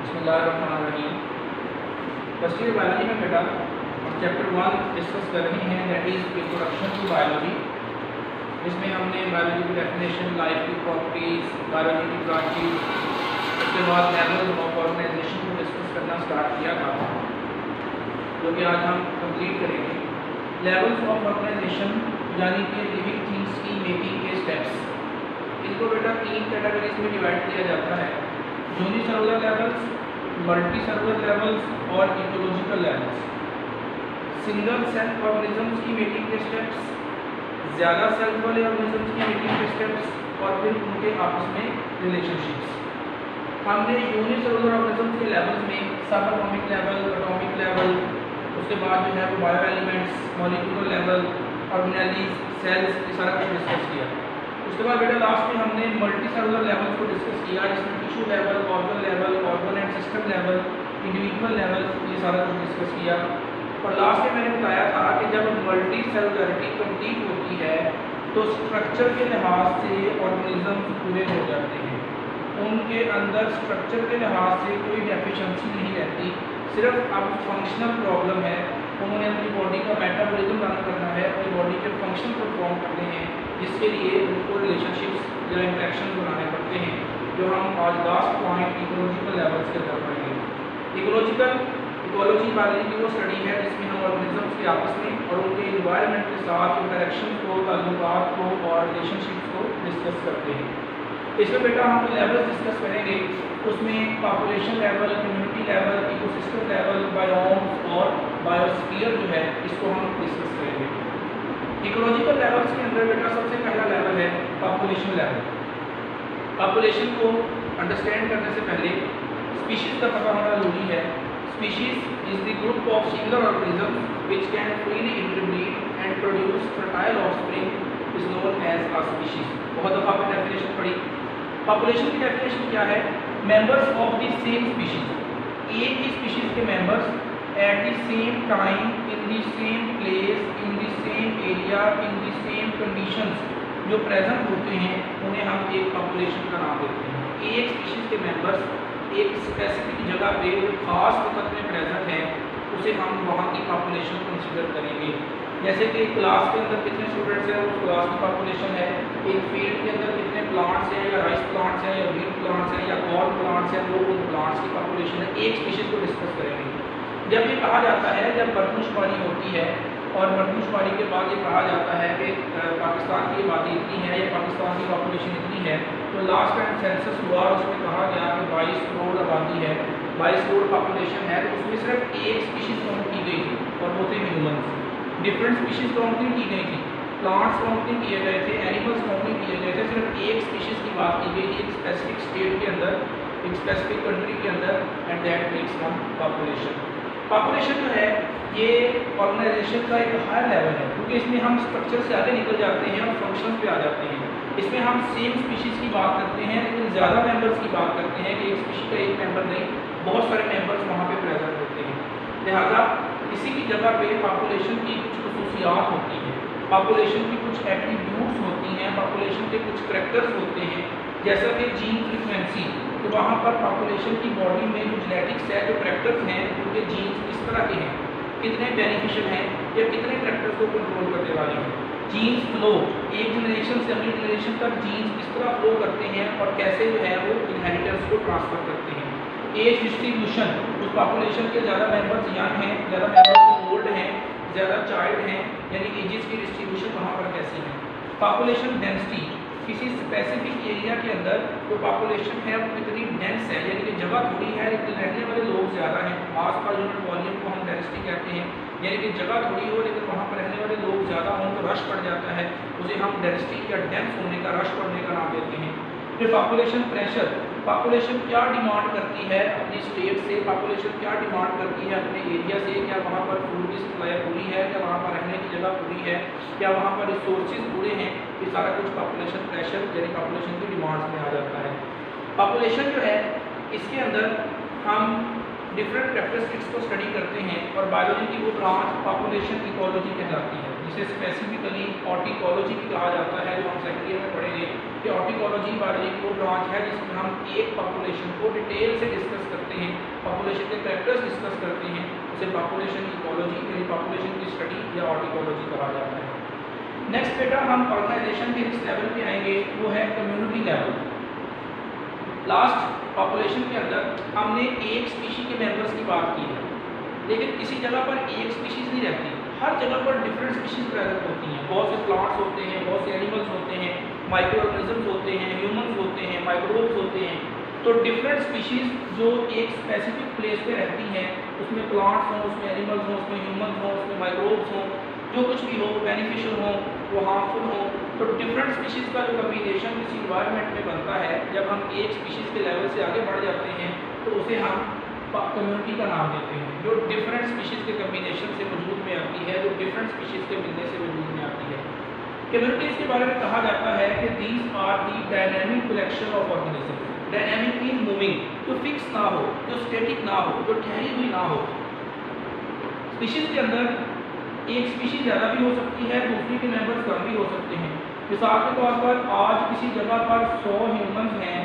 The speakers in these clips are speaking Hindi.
बिस्मिल्लाहिर्रहमानिर्रहीम। फर्स्ट ईयर बायोलॉजी में बेटा हम चैप्टर 1 डिस्कस कर रहे हैं, that is introduction to biology. इसमें हमने बायोलॉजी की डेफिनेशन, लाइफ की प्रॉपर्टीज़, बायोलॉजी की ब्रांचेस, उसके बाद लेवल ऑफ ऑर्गेनाइजेशन को डिस्कस करना स्टार्ट किया था, जो कि आज हम कंप्लीट करेंगे। लेवल्स ऑफ ऑर्गेनाइजेशन यानी कि लिविंग थिंग्स की मेकिंग के स्टेप्स, इनको बेटा 3 कैटेगरीज में डिवाइड किया जाता है: unicellular levels, multi cellular levels और ecological levels. Single cell organisms की मेकिंग के स्टेप्स, ज़्यादा सेल वाले ऑर्गेनिजम्स की मेकिंग के स्टेप्स और फिर उनके आपस में रिलेशनशिप्स। हमने यूनिसेलुलर ऑर्गेनिजम्स के लेवल्स में सब एटॉमिक लेवल, एटॉमिक लेवल, उसके बाद जो है वो bio elements, molecular level, organelles, cells, ये सारा कुछ डिस्कस किया। उसके बाद बेटा लास्ट में हमने मल्टी सेलुलर लेवल को डिस्कस किया, जिसमें tissue level, organ level, organ and system level, individual level, ये सारा कुछ डिस्कस किया। और लास्ट में मैंने बताया था कि जब मल्टी सेलुलरिटी कंप्लीट होती है तो स्ट्रक्चर के लिहाज से ऑर्गेनिज्म पूरे हो जाते हैं, उनके अंदर स्ट्रक्चर के लिहाज से कोई डेफिशिएंसी नहीं रहती, सिर्फ अब फंक्शनल प्रॉब्लम है। उन्होंने अपनी बॉडी का मेटाबॉलिज्म रन करना है, अपनी बॉडी के फंक्शन परफॉर्म करने हैं, जिसके लिए उनको रिलेशनशिप्स या इंटरेक्शन बनाने पड़ते हैं, जो हम आज लास्ट पॉइंट इकोलॉजिकल लेवल्स के अंदर पढ़ेंगे। इकोलॉजी बायोलॉजी की वो स्टडी है जिसमें हम ऑर्गेनिजम्स के आपस में और उनके इन्वायरमेंट के साथ इंटरेक्शन को, ताल्लुकात को और रिलेशनशिप्स को डिस्कस करते हैं। इसमें बेटा हम लेवल्स डिस्कस करेंगे, उसमें population level, community level, ecosystem level, biomes और बायोस्फीयर जो है इसको हम डिस्कस करेंगे। इकोलॉजिकल लेवल्स के अंदर बेटा सबसे पहला लेवल है पॉपुलेशन लेवल। पॉपुलेशन को अंडरस्टैंड करने से पहले स्पीशीज़ का पता होना जरूरी है। Species is the group of singular organism which can freely interbreed and produce fertile offspring is known as a species. बहुत दफ़ा आपने डेफिनेशन पढ़ी। पॉपुलेशन की डेफिनेशन क्या है? Members of the same species, एक ही स्पीशीज़ के members at the same time, in the same place, in the same area, in the same conditions जो प्रेजेंट होते हैं, उन्हें हम एक पॉपुलेशन का नाम देते हैं। एक स्पीशीज़ के मेंबर्स एक स्पेसिफिक जगह पे खास वक्त में प्रेजेंट है, उसे हम वहाँ की पॉपुलेशन कंसीडर करेंगे। जैसे कि क्लास के अंदर कितने स्टूडेंट्स हैं, उस क्लास की पॉपुलेशन है। एक फील्ड के अंदर कितने प्लांट्स हैं, या राइस प्लांट्स हैं, या व्हीट प्लांट्स हैं, या कॉर्न प्लांट्स हैं, वो उन प्लांट्स की पॉपुलेशन है। एक स्पीशीज़ को डिस्कस करेंगे। जब ये कहा जाता है, जब मरदमशुमारी होती है और मरदमशुमारी के बाद ये कहा जाता है कि पाकिस्तान की आबादी इतनी है या पाकिस्तान की पॉपुलेशन इतनी है, तो लास्ट टाइम सेंसस हुआ, उसमें कहा गया कि 22 करोड़ आबादी है, 22 करोड़ पॉपुलेशन है, तो उसमें सिर्फ एक स्पीशीज़ काउंट की गई थी और वो थे ह्यूमन्स। डिफरेंट स्पीशीज़ काउंट नहीं की गई थी, प्लांट्स काउंट नहीं किए गए थे, एनिमल्स काउंट नहीं किए गए थे, सिर्फ एक स्पीशीज़ की बात की गई थी एक स्पेसिफिक स्टेट के अंदर, एक स्पेसिफिक कंट्री के अंदर, and that makes one population. Population जो है ये ऑर्गेनाइजेशन का एक हायर लेवल है, क्योंकि इसमें हम स्ट्रक्चर से आगे निकल जाते हैं और फंक्शंस पे आ जाते हैं। इसमें हम सेम स्पीशीज़ की बात करते हैं, लेकिन ज़्यादा मेंबर्स की बात करते हैं कि एक स्पीशीज़ का एक मेंबर नहीं, बहुत सारे मेंबर्स वहाँ पे प्रेजेंट होते हैं। लिहाजा किसी भी जगह पे पॉपुलेशन की कुछ खसूसियात होती हैं, पॉपुलेशन की कुछ एट्रीब्यूट्स होती हैं, पॉपुलेशन के कुछ करैक्टर्स होते हैं, जैसा कि जीन फ्रीक्वेंसी। तो वहाँ पर पॉपुलेशन की बॉडी में जो जेनेटिक्स है, जो करैक्टर्स हैं, उनके जीन्स किस तरह के हैं, कितने बेनिफिशियल हैं या कितने करैक्टर्स को कंट्रोल करने वाले हैं। जीन्स फ्लो, एक जनरेशन से अगली जनरेशन तक जीन्स किस तरह फ्लो करते हैं और कैसे जो है वो इनहेरिटेंस को ट्रांसफ़र करते हैं। एज डिस्ट्रीब्यूशन, उस पॉपुलेशन के ज़्यादा मेंबर्स यंग हैं, ज़्यादा मेंबर्स ओल्ड हैं, ज़्यादा चाइल्ड हैं, यानी एजेस की डिस्ट्रीब्यूशन वहाँ पर कैसी है। पॉपुलेशन डेंसिटी, किसी स्पेसिफिक एरिया के अंदर जो पॉपुलेशन है वो कितनी डेंस है, यानी कि जगह थोड़ी है लेकिन रहने वाले लोग ज़्यादा हैं, मास पर यूनिट वॉल्यूम को हम डेंसिटी कहते हैं, यानी कि जगह थोड़ी हो लेकिन वहाँ पर रहने वाले लोग ज़्यादा हों तो रश पड़ जाता है, उसे हम डेंसिटी या डेंस होने का, रश पड़ने का नाम देते हैं। फिर पॉपुलेशन प्रेशर, पॉपुलेशन क्या डिमांड करती है अपनी स्टेट से, पॉपुलेशन क्या डिमांड करती है अपने एरिया से, क्या वहाँ पर फूड की सप्लाई पूरी है, क्या वहाँ पर रहने की जगह पूरी है, क्या वहाँ पर रिसोर्सेज पूरे हैं, ये सारा कुछ पॉपुलेशन प्रेशर यानी पॉपुलेशन की डिमांड्स में आ जाता है। पॉपुलेशन जो है इसके अंदर हम डिफरेंट कैरेक्टरिस्टिक्स को स्टडी करते हैं और बायोलॉजी की वो ब्रांच पॉपुलेशन इकोलॉजी कहलाती है, जिसे स्पेसिफिकली ऑर्टिकोलॉजी भी कहा जाता है, जो हम सेकेंड ईयर में पढ़ेंगे कि ऑर्टिकोलॉजी बायोलॉजी की वो ब्रांच है जिसमें हम एक पॉपुलेशन को डिटेल से डिस्कस करते हैं पॉपुलेशन के फैक्टर्स डिस्कस करते हैं उसे पॉपुलेशन इकोलॉजी यानी पॉपुलेशन की स्टडी या ऑर्टिकोलॉजी कहा जाता है। नेक्स्ट बेटा हम ऑर्गेनाइजेशन के जिस लेवल पे आएंगे वो है कम्युनिटी लेवल। लास्ट पॉपुलेशन के अंदर हमने एक स्पीशीज के मेंबर्स की बात की है, लेकिन किसी जगह पर एक स्पीशीज नहीं रहती, हर जगह पर डिफरेंट स्पीशीज प्रेजेंट होती हैं। बहुत से प्लांट्स होते हैं, बहुत से एनिमल्स होते हैं, माइक्रो ऑर्गेनिजम्स होते हैं, ह्यूमंस होते हैं, माइक्रोब्स होते हैं। तो डिफरेंट स्पीशीज जो एक स्पेसिफिक प्लेस पे रहती हैं, उसमें प्लांट्स हों, उसमें एनिमल्स हों, उसमें ह्यूमंस हों, उसमें माइक्रोब्स हों, जो कुछ भी हो, बेनिफिशियल हो, वो हार्मफुल हो, तो डिफरेंट स्पीशीज़ का जो कम्बिनेशन किसी इन्वायरमेंट में बनता है, जब हम एक स्पीशीज़ के लेवल से आगे बढ़ जाते हैं तो उसे हम कम्युनिटी का नाम देते हैं। जो डिफरेंट स्पीशीज़ के कम्बिनेशन से वजूद में आती है, जो डिफरेंट स्पीशीज़ के मिलने से वजूद में आती है। कम्युनिटीज़ के बारे में कहा जाता है कि these are the dynamic collection of organism. Dynamic mean moving, जो फिक्स ना हो, जो स्टैटिक ना हो, जो ठहरी हुई ना हो। स्पीशीज़ के अंदर एक स्पीशीज ज़्यादा भी हो सकती है, दूसरी के मेंबर्स कम भी हो सकते हैं। मिसाल के तौर पर आज किसी जगह पर 100 ह्यूमंस हैं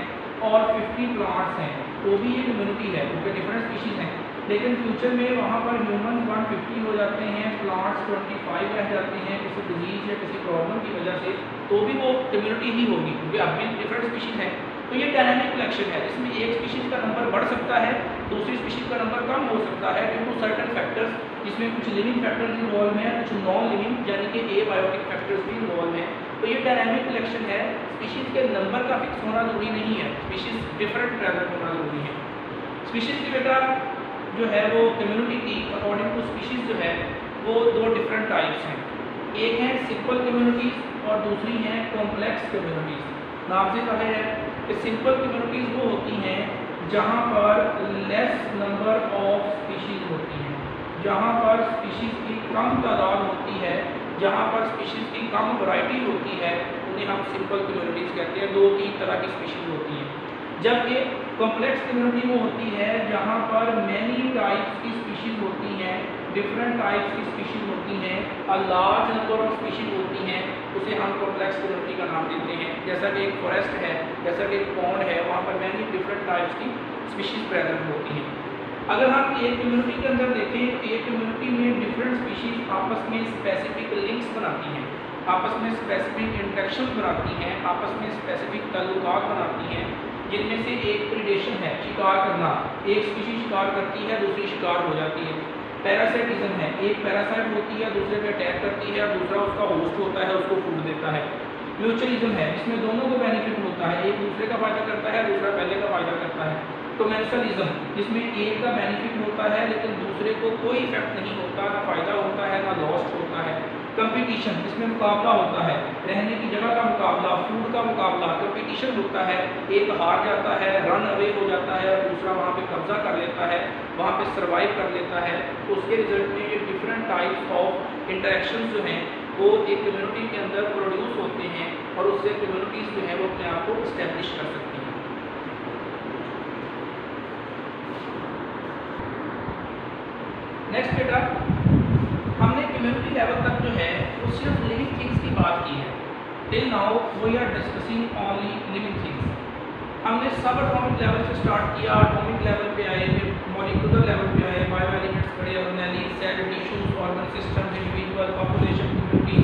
और 50 प्लांट्स हैं, तो भी ये कम्युनिटी है, उनके डिफरेंट स्पीशीज हैं। लेकिन फ्यूचर में वहाँ पर ह्यूमंस 150 हो जाते हैं, प्लांट्स 25 रह जाते हैं किसी डिजीज या किसी प्रॉब्लम की वजह से, तो भी वो कम्युनिटी ही होगी, क्योंकि अब भी डिफरेंट स्पीशीज हैं। तो ये डायनामिक कलेक्शन है, जिसमें एक स्पीशीज का नंबर बढ़ सकता है, दूसरी स्पीशीज का नंबर कम हो सकता है ड्यू टू सर्टेन फैक्टर्स, जिसमें कुछ लिविंग फैक्टर्स इन्वॉल्व हैं, कुछ नॉन लिविंग यानी कि एबायोटिक फैक्टर्स भी इन्वॉल्व हैं। तो ये डायनामिक कलेक्शन है। स्पीशीज के नंबर का फिक्स होना जरूरी नहीं है, स्पीशीज डिफरेंट प्रेजेंट होना जरूरी है। स्पीशीज की बेटा जो है वो कम्युनिटी की अकॉर्डिंग टू स्पीशीज जो है वो दो डिफरेंट टाइप्स हैं। एक है सिंपल कम्युनिटीज़ और दूसरी हैं कॉम्प्लेक्स कम्युनिटीज़। नाम से कहा है कि सिंपल कम्युनिटीज़ वो होती हैं जहाँ पर लेस नंबर ऑफ स्पीशीज़ होती हैं, जहाँ पर स्पीशीज़ की कम तादाद होती है, जहाँ पर स्पीशीज़ की कम वैरायटी होती है, उन्हें हम सिंपल कम्युनिटीज़ कहते हैं। 2-3 तरह की स्पीशीज़ होती हैं। जबकि कॉम्प्लेक्स कम्युनिटी वो होती है जहाँ पर मैनी टाइप्स की स्पीशीज़ होती हैं, डिफरेंट टाइप्स की स्पीशीज़ होती हैं, a large number of species होती हैं, उसे हम कॉम्प्लेक्स कम्युनिटी का नाम देते हैं। जैसा कि एक फॉरेस्ट है, जैसा कि एक पॉन्ड है, वहाँ पर मैनी डिफरेंट टाइप्स की स्पीशीज़ प्रेजेंट होती हैं। अगर हम एक कम्युनिटी के अंदर देखें, एक कम्युनिटी में डिफरेंट स्पीशीज़ आपस में स्पेसिफिक लिंक्स बनाती हैं, आपस में स्पेसिफिक इंटरेक्शन बनाती हैं, आपस में स्पेसिफिक ताल्लुकात बनाती हैं, जिनमें से एक प्रीडेशन है, शिकार करना। एक स्पीशीज शिकार करती है, दूसरी शिकार हो जाती है। पैरासाइटिज्म है, एक पैरासाइट होती है, दूसरे पे अटैक करती है, और दूसरा उसका होस्ट होता है, उसको फूड देता है। म्यूचुअलिज्म है, जिसमें दोनों को बेनिफिट होता है, एक दूसरे का फायदा करता है, दूसरा पहले का फायदा करता है। कमेंसलिज्म, जिसमें एक का बेनिफिट होता है लेकिन दूसरे को कोई इफेक्ट नहीं होता, ना फायदा होता है ना लॉस होता है। कंपटीशन, जिसमें मुकाबला होता है, रहने की जगह का मुकाबला, फूड का मुकाबला, कंपटीशन होता है, एक हार जाता है, रन अवे हो जाता है और दूसरा वहाँ पे कब्जा कर लेता है, वहाँ पे सर्वाइव कर लेता है। तो उसके रिजल्ट में ये डिफरेंट टाइप्स ऑफ इंटरेक्शन जो हैं वो एक कम्युनिटी के अंदर प्रोड्यूस होते हैं और उससे कम्युनिटीज़ जो है वो अपने आप को इस्टेब्लिश कर सकती हैं। नेक्स्ट बेटा, हमने कम्युनिटी लेवल तक जो है वो सिर्फ लिविंग थिंग्स की बात की है। Till now we are discussing only living things. हमने सब एटॉमिक लेवल से स्टार्ट किया, एटॉमिक लेवल पे आए, फिर मॉलिक्यूलर लेवल पे आए, बायो एलिमेंट्स पढ़े, organelles, cell, tissues, organ system, individual, population, community.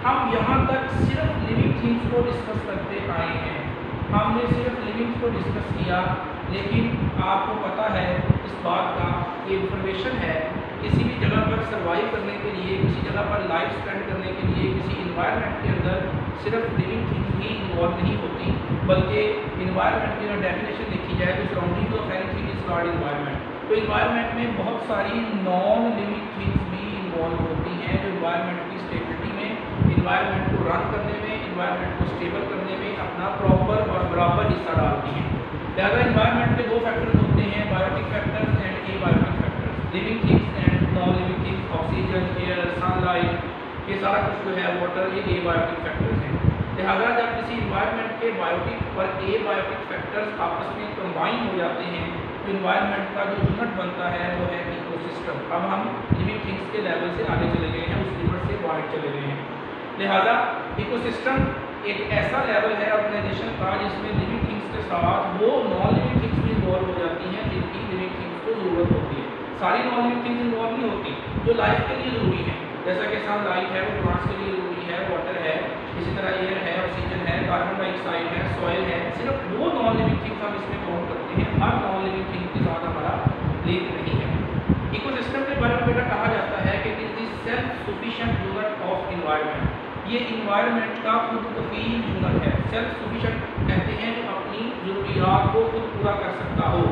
हम यहाँ तक सिर्फ लिविंग थिंग्स को डिस्कस करते आए हैं। हमने सिर्फ लिविंग्स को डिस्कस किया, लेकिन आपको पता है इस बात का, ये इन्फॉर्मेशन है, किसी भी जगह पर सर्वाइव करने के लिए, किसी जगह पर लाइफ स्पेंड करने के लिए, किसी इन्वायरमेंट के अंदर सिर्फ लिविंग थिंग्स ही इन्वॉल्व नहीं होती, बल्कि इन्वायरमेंट की अगर डेफिनेशन देखी जाए तो surrounding of anything is called environment. तो इन्वायरमेंट में बहुत सारी नॉन लिविंग थिंग्स भी इन्वॉल्व होती हैं, जो इन्वायरमेंट की स्टेबिलिटी में, इन्वायरमेंट को रन करने में, इन्वायरमेंट को स्टेबल करने में अपना प्रॉपर और बराबर हिस्सा डालती हैं। लिहाजा इन्वायरमेंट के दो फैक्टर्स होते हैं, biotic factors and abiotic factors. Living things and non living things, oxygen, air, sunlight, ये सारा कुछ जो है वाटर, ये एबायोटिक फैक्टर्स हैं। लिहाजा जब किसी इन्वायरमेंट के बायोटिक और एबायोटिक फैक्टर्स आपस में कंबाइन हो जाते हैं तो इन्वायरमेंट का जो यूनिट बनता है वो है इकोसिस्टम। अब हम लिविंग थिंग्स के लेवल से आगे चले गए हैं, उस लिमिट से बाहर चले गए हैं। लिहाजा इकोसिस्टम एक ऐसा लेवल है ऑर्गेनाइजेशन का जिसमें लिविंग थिंग्स के साथ वो नॉन लिविंग थिंग्स भी इन्वॉल्व हो जाती हैं जिनकी लिविंग थिंग्स को ज़रूरत होती है। सारी नॉन लिविंग थिंग्स इन्वॉल्व नहीं होती जो लाइफ के लिए ज़रूरी है, जैसा कि सनलाइट है वो प्लांट्स के लिए ज़रूरी है, वाटर है, इसी तरह एयर है, ऑक्सीजन है, कार्बन डाइऑक्साइड है, सॉइल है। सिर्फ वो नॉन लिविंग थिंग्स हम इसमें काउंट करते हैं, हर नॉन लिविंग थिंग के साथ हमारा लिंक नहीं है। इकोसिस्टम के बारे में बेटा कहा जाता है कि it is the self sufficient unit of environment, ये इन्वायरमेंट का खुद कफील यूनिट है। सेल्फ सफिशिएंट कहते हैं अपनी ज़रूरियात को खुद पूरा कर सकता हो।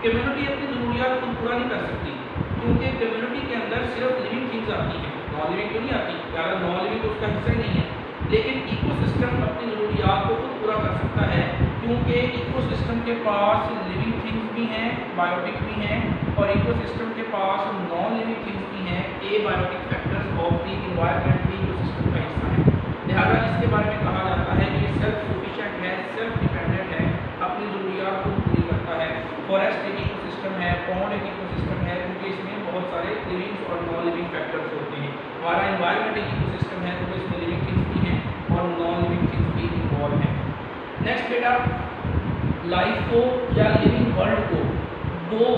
कम्युनिटी अपनी ज़रूरियात खुद पूरा नहीं कर सकती, क्योंकि कम्युनिटी के अंदर सिर्फ लिविंग थिंग्स आती हैं, नॉन लिविंग क्यों नहीं आती, अगर नॉन लिविंग तो उसका हिस्सा ही नहीं है। लेकिन इकोसिस्टम अपनी ज़रूरियात को खुद पूरा कर सकता है, क्योंकि इकोसिस्टम के पास लिविंग थिंग्स भी हैं, बायोटिक भी हैं, और इकोसिस्टम के पास नॉन लिविंग थिंग्स भी हैं। Abiotic factors of the environment भी इकोसिस्टम का हिस्सा है। लिहाजा इसके बारे में कहा जाता है कि ये सेल्फ सफिशिएंट है, सेल्फ डिपेंडेंट है, अपनी ज़रूरियात को पूरी करता है। फॉरेस्ट एक इकोसिस्टम है, पॉन्ड एक इकोसिस्टम है, क्योंकि इसमें बहुत सारे लिविंग और नॉन लिविंग फैक्टर्स होते हैं। हमारा एनवायरनमेंट एक इकोसिस्टम है, तो इसमें लिविंग थिंग्स भी हैं और नॉन लिविंग थिंग्स भी इन्वॉल्व हैं। नेक्स्ट बेटा, लाइफ को या लिविंग वर्ल्ड को दो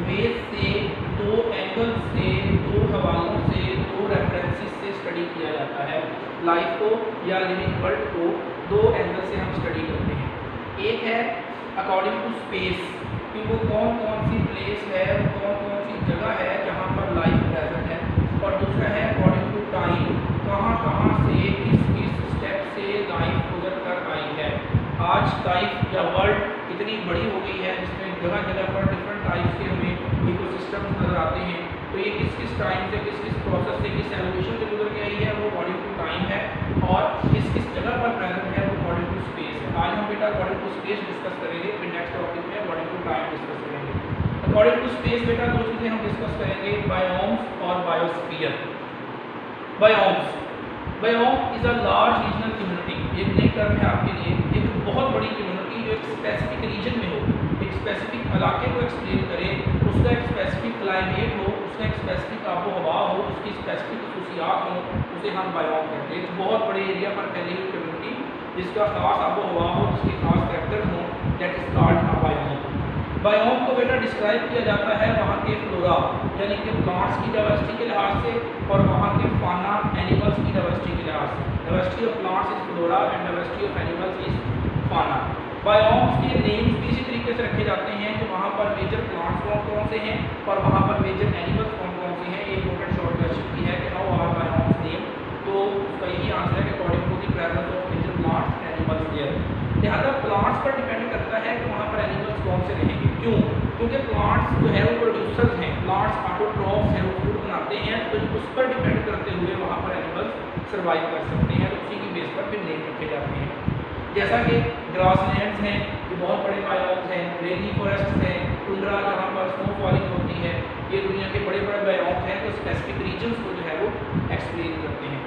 वेज से, दो एंगल से, दो हवालों से, दो रेफरेंसेस से स्टडी किया जाता है। लाइफ को या लिविंग वर्ल्ड को दो एंगल से हम स्टडी करते हैं। एक है अकॉर्डिंग टू स्पेस, कि वो कौन कौन सी प्लेस है, वो कौन कौन सी जगह है जहाँ पर लाइफ प्रेजेंट है, और दूसरा है अकॉर्डिंग टू टाइम, कहाँ कहाँ से किस किस स्टेप से लाइफ गुजर कर आई है। आज लाइफ या वर्ल्ड इतनी बड़ी हो गई है जिसमें जगह जगह पर डिफरेंट टाइप्स के हमें इकोसिस्टम नजर आते हैं, तो ये किस किस टाइम से, किस किस प्रोसेस से, किस एवोल्यूशन से गुजर के आई है, वो अकॉर्डिंग टू टाइम है, और किस किस जगह पर प्रेजेंट है वो अकॉर्डिंग टू स्पेस है। आज हम बेटा अकॉर्डिंग टू स्पेस डिस्कस करेंगे, फिर नेक्स्ट टॉपिक में अकॉर्डिंग टू टाइम डिस्कस करेंगे। अकॉर्डिंग टू स्पेस बेटा दो चीज़ें हम डिस्कस करेंगे, बायोम्स और biosphere. Biomes, biome is a large regional community, एक नई टर्म है आपके लिए, एक बहुत बड़ी कम्युनिटी जो एक स्पेसिफिक रीजन में हो, एक स्पेसिफिक इलाके को एक्सप्लेन करे, उसका एक स्पेसिफिक क्लाइमेट हो, उसका एक स्पेसिफिक आबो हवा हो, उसकी स्पेसिफिक खसूसियात हो, उसे हम बायोम कहते हैं। एक बहुत बड़े एरिया पर फैली हुई कम्युनिटी जिसका खास आबो हवा हो, जिसके खास कैरेक्टर हो, that is called a biome. Biome को बेटा डिस्क्राइब किया जाता है वहाँ के फ्लोरा यानी कि प्लांट्स की डाइवर्सिटी के लिहाज से, और वहाँ के फाना एनिमल्स की डाइवर्सिटी के लिहाज से। Diversity of plants is flora and diversity of animals is फाना। बायोम्स के नेम्स भी इसी तरीके से रखे जाते हैं कि वहाँ पर मेजर प्लांट्स कौन कौन से हैं और वहाँ पर मेजर एनिमल्स कौन कौन से हैं। एक इम्पोर्टेंट शॉर्ट क्वेश्चन की है कि हाउ आर बायोम्स नेम, तो उसका यही आंसर है कि according to the presence of major plants and animals there. लिहाजा प्लांट्स पर डिपेंड करता है कि वहाँ पर एनिमल्स कौन से रहेंगे। क्यों? क्योंकि प्लांट्स जो है वो प्रोड्यूसर्स हैं, प्लांट्स ऑटोट्रॉफ्स हैं, वो फूड बनाते हैं, तो उस पर डिपेंड करते हुए वहाँ पर एनिमल्स सर्वाइव कर सकते हैं, तो उसी की बेस पर फिर नेम रखे जाते हैं। जैसा कि ग्रासलैंड्स हैं जो बहुत बड़े बायोम्स हैं, रेनी फॉरेस्ट हैं, टुंड्रा जहाँ पर स्नो फॉलिंग होती है, ये दुनिया के बड़े बड़े बायोम्स हैं, तो स्पेसिफिक रीजन्स को जो है वो एक्सप्लेन करते हैं।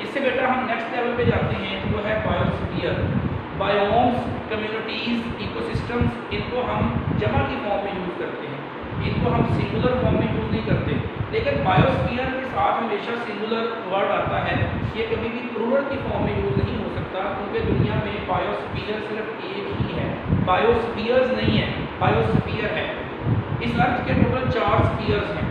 इससे बेटर हम नेक्स्ट लेवल पे जाते हैं, वो है बायोस्फीयर। बायोम्स, कम्युनिटीज़, इकोसिस्टम्स, इनको हम जमा की फॉर्म में यूज़ करते हैं, इनको हम सिंगुलर फॉर्म में यूज़ नहीं करते। लेकिन बायोस्फीयर के साथ हमेशा सिंगुलर वर्ड आता है, ये कभी भी प्लूरल की फॉर्म में यूज़ नहीं हो सकता, क्योंकि दुनिया में बायोस्फीयर सिर्फ एक ही है, बायोस्फीयर्स नहीं है, बायोस्फीयर है। इस अर्थ के टोटल 4 स्फीयर्स हैं।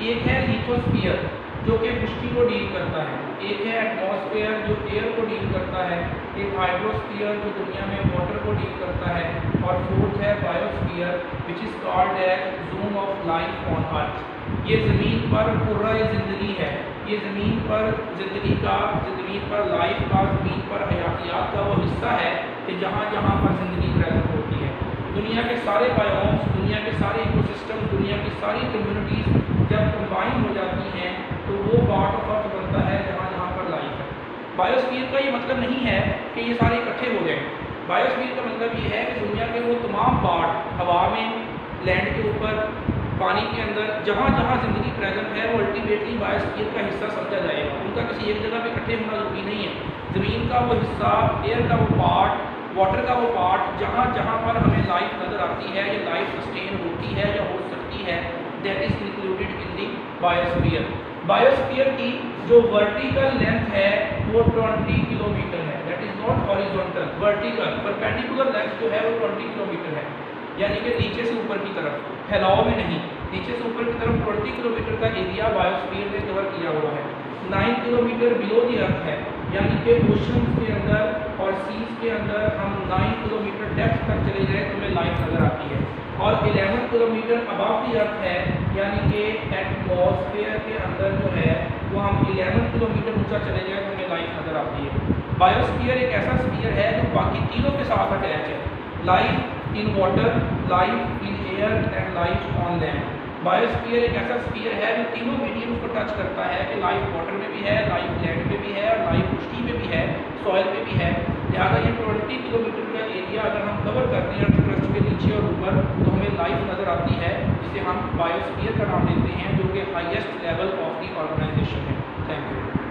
एक है लिथोस्फीयर जो कि पुष्टि को डील करता है, एक है एटमॉस्फेयर जो एयर को डील करता है, एक हाइड्रोस्फीयर जो दुनिया में वाटर को डील करता है, और फोर्थ है biosphere which is called as zone of life on earth. ये ज़मीन पर पूरा ज़िंदगी है, ये ज़मीन पर ज़िंदगी का, ज़मीन पर लाइफ का, ज़मीन पर हयातियात का वो हिस्सा है कि जहाँ जहाँ पर ज़िंदगी प्रेजेंट होती है। दुनिया के सारे बायोम्स, दुनिया के सारे इकोसिस्टम, दुनिया की सारी कम्युनिटीज़ जब कंबाइन हो जाती हैं तो वो पार्ट ऑफ अर्थ बनता है जहाँ जहाँ पर लाइफ है। बायोस्फीयर का ये मतलब नहीं है कि ये सारे इकट्ठे हो गए। बायोस्फीयर का मतलब ये है कि दुनिया के वो तमाम पार्ट, हवा में, लैंड के ऊपर, पानी के अंदर, जहाँ जहाँ ज़िंदगी प्रेजेंट है वो अल्टीमेटली बायोस्फीयर का हिस्सा समझा जाएगा। उनका किसी एक जगह पे इकट्ठे होना जरूरी नहीं है। ज़मीन का वो हिस्सा, एयर का वो पार्ट, वाटर का वो पार्ट, जहाँ जहाँ पर हमें लाइफ नज़र आती है या लाइफ सस्टेन होती है या हो सकती है, that is included in the biosphere. Biosphere की जो वर्टिकल लेंथ है वो 20 किलोमीटर है, that is not horizontal, vertical perpendicular length जो है वो 20 किलोमीटर है, यानी कि नीचे से ऊपर की तरफ, फैलाव में नहीं। नीचे से ऊपर की तरफ 20 किलोमीटर का एरिया बायोस्फीयर ने कवर किया हुआ है। 9 किलोमीटर बिलो द अर्थ है, यानी कि ओशंस के अंदर और सीज के अंदर हम 9 किलोमीटर डेप्थ तक चले जाए तो हमें लाइफ नज़र आती है। और 11 किलोमीटर अबव द अर्थ है, यानी कि एटमॉस्फेयर के अंदर जो है वो हम 11 किलोमीटर ऊंचा चले जाए तो हमें लाइफ नज़र आती है। बायोस्फीयर एक ऐसा स्फीयर है जो बाकी तीनों के साथ अटैच है, life in water, life in air and life on land. Biosphere एक ऐसा स्फीयर है जो तीनों मीडियम्स को टच करता है कि लाइफ वाटर में भी है, लाइफ लैंड में भी है और लाइफ मिट्टी में भी है, सॉइल में भी है। लिहाजा ये 20 किलोमीटर का एरिया अगर हम कवर करते हैं क्रस्ट के नीचे और ऊपर तो हमें लाइफ नज़र आती है, जिसे हम बायोस्फीयर का नाम देते हैं, जो कि highest level of the organization है। Thank you.